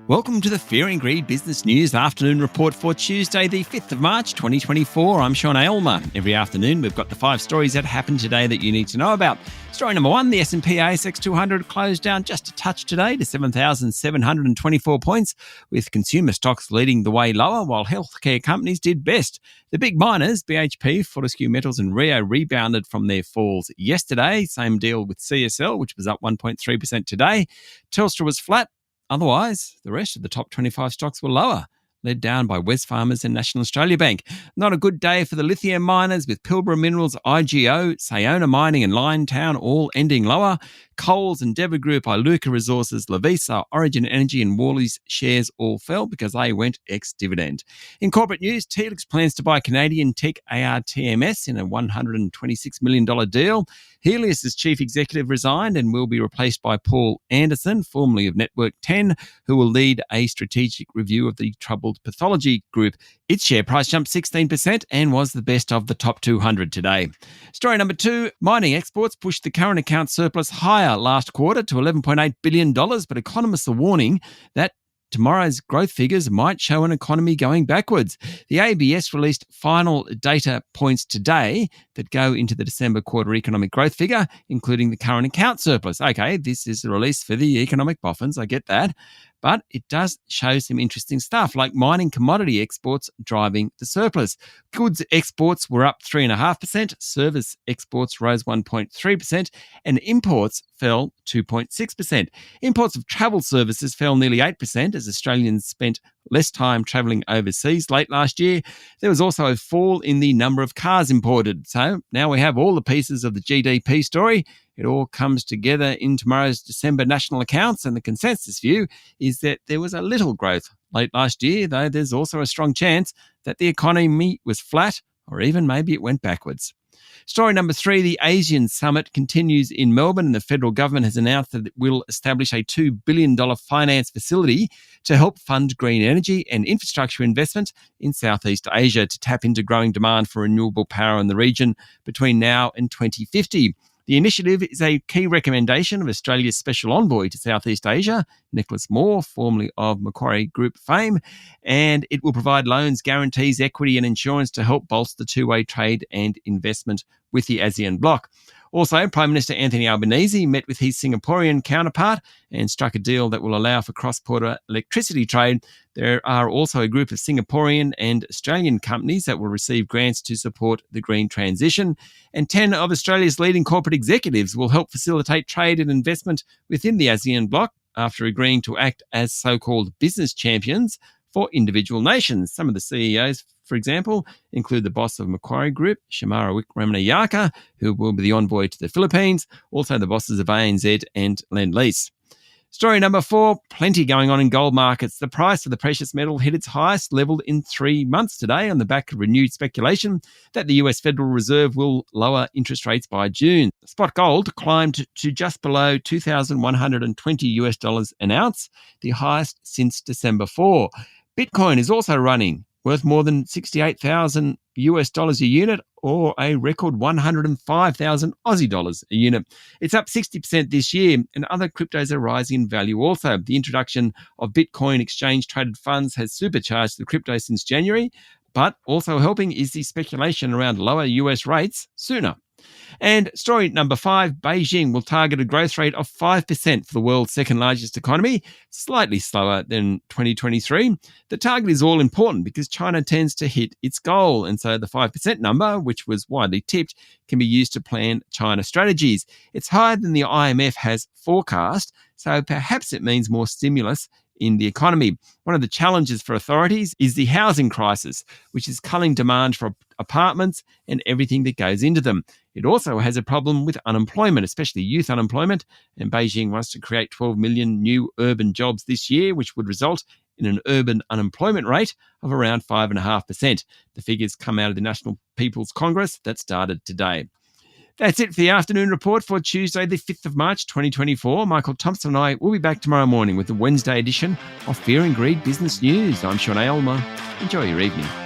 Welcome to the Fear and Greed Business News Afternoon Report for Tuesday, the 5th of March, 2024. I'm Sean Aylmer. Every afternoon, we've got the 5 stories that happened today that you need to know about. Story number 1, the S&P ASX 200 closed down just a touch today to 7,724 points, with consumer stocks leading the way lower, while healthcare companies did best. The big miners, BHP, Fortescue Metals and Rio, rebounded from their falls yesterday. Same deal with CSL, which was up 1.3% today. Telstra was flat. Otherwise, the rest of the top 25 stocks were lower, led down by Wesfarmers and National Australia Bank. Not a good day for the lithium miners, with Pilbara Minerals, IGO, Sayona Mining and Liontown all ending lower. Coles, Endeavour Group, Iluka Resources, Lovisa, Origin Energy and Worley's shares all fell because they went ex-dividend. In corporate news, Telix plans to buy Canadian tech ARTMS in a $126 million deal. Helios's chief executive resigned and will be replaced by Paul Anderson, formerly of Network 10, who will lead a strategic review of the troubled pathology group. Its share price jumped 16% and was the best of the top 200 today. Story number 2, mining exports pushed the current account surplus higher last quarter to $11.8 billion, but economists are warning that tomorrow's growth figures might show an economy going backwards. The ABS released final data points today that go into the December quarter economic growth figure, including the current account surplus. Okay, this is the release for the economic boffins, I get that. But it does show some interesting stuff, like mining commodity exports driving the surplus. Goods exports were up 3.5%, service exports rose 1.3%, and imports fell 2.6%. Imports of travel services fell nearly 8% as Australians spent less time travelling overseas late last year. There was also a fall in the number of cars imported. So now we have all the pieces of the GDP story. It all comes together in tomorrow's December national accounts, and the consensus view is that there was a little growth late last year, though there's also a strong chance that the economy was flat or even maybe it went backwards. Story number 3, the ASEAN summit continues in Melbourne, and the federal government has announced that it will establish a $2 billion finance facility to help fund green energy and infrastructure investment in Southeast Asia to tap into growing demand for renewable power in the region between now and 2050. The initiative is a key recommendation of Australia's Special Envoy to Southeast Asia, Nicholas Moore, formerly of Macquarie Group fame, and it will provide loans, guarantees, equity and insurance to help bolster two-way trade and investment with the ASEAN bloc. Also, Prime Minister Anthony Albanese met with his Singaporean counterpart and struck a deal that will allow for cross-border electricity trade. There are also a group of Singaporean and Australian companies that will receive grants to support the green transition. And 10 of Australia's leading corporate executives will help facilitate trade and investment within the ASEAN bloc after agreeing to act as so-called business champions for individual nations. Some of the CEOs, for example, include the boss of Macquarie Group, Shamara Wickramanayaka, who will be the envoy to the Philippines, also the bosses of ANZ and Lend-Lease. Story number 4, plenty going on in gold markets. The price of the precious metal hit its highest level in 3 months today on the back of renewed speculation that the US Federal Reserve will lower interest rates by June. Spot gold climbed to just below $2,120 an ounce, the highest since December 4. Bitcoin is also running, worth more than $68,000 a unit, or a record 105,000 Aussie dollars a unit. It's up 60% this year, and other cryptos are rising in value also. The introduction of Bitcoin exchange-traded funds has supercharged the crypto since January, but also helping is the speculation around lower US rates sooner. And story number 5, Beijing will target a growth rate of 5% for the world's second largest economy, slightly slower than 2023. The target is all important because China tends to hit its goal, and so the 5% number, which was widely tipped, can be used to plan China strategies. It's higher than the IMF has forecast, so perhaps it means more stimulus in the economy. One of the challenges for authorities is the housing crisis, which is culling demand for apartments and everything that goes into them. It also has a problem with unemployment, especially youth unemployment, and Beijing wants to create 12 million new urban jobs this year, which would result in an urban unemployment rate of around 5.5%. The figures come out of the National People's Congress that started today. That's it for the afternoon report for Tuesday, the 5th of March, 2024. Michael Thompson and I will be back tomorrow morning with the Wednesday edition of Fear and Greed Business News. I'm Sean Aylmer. Enjoy your evening.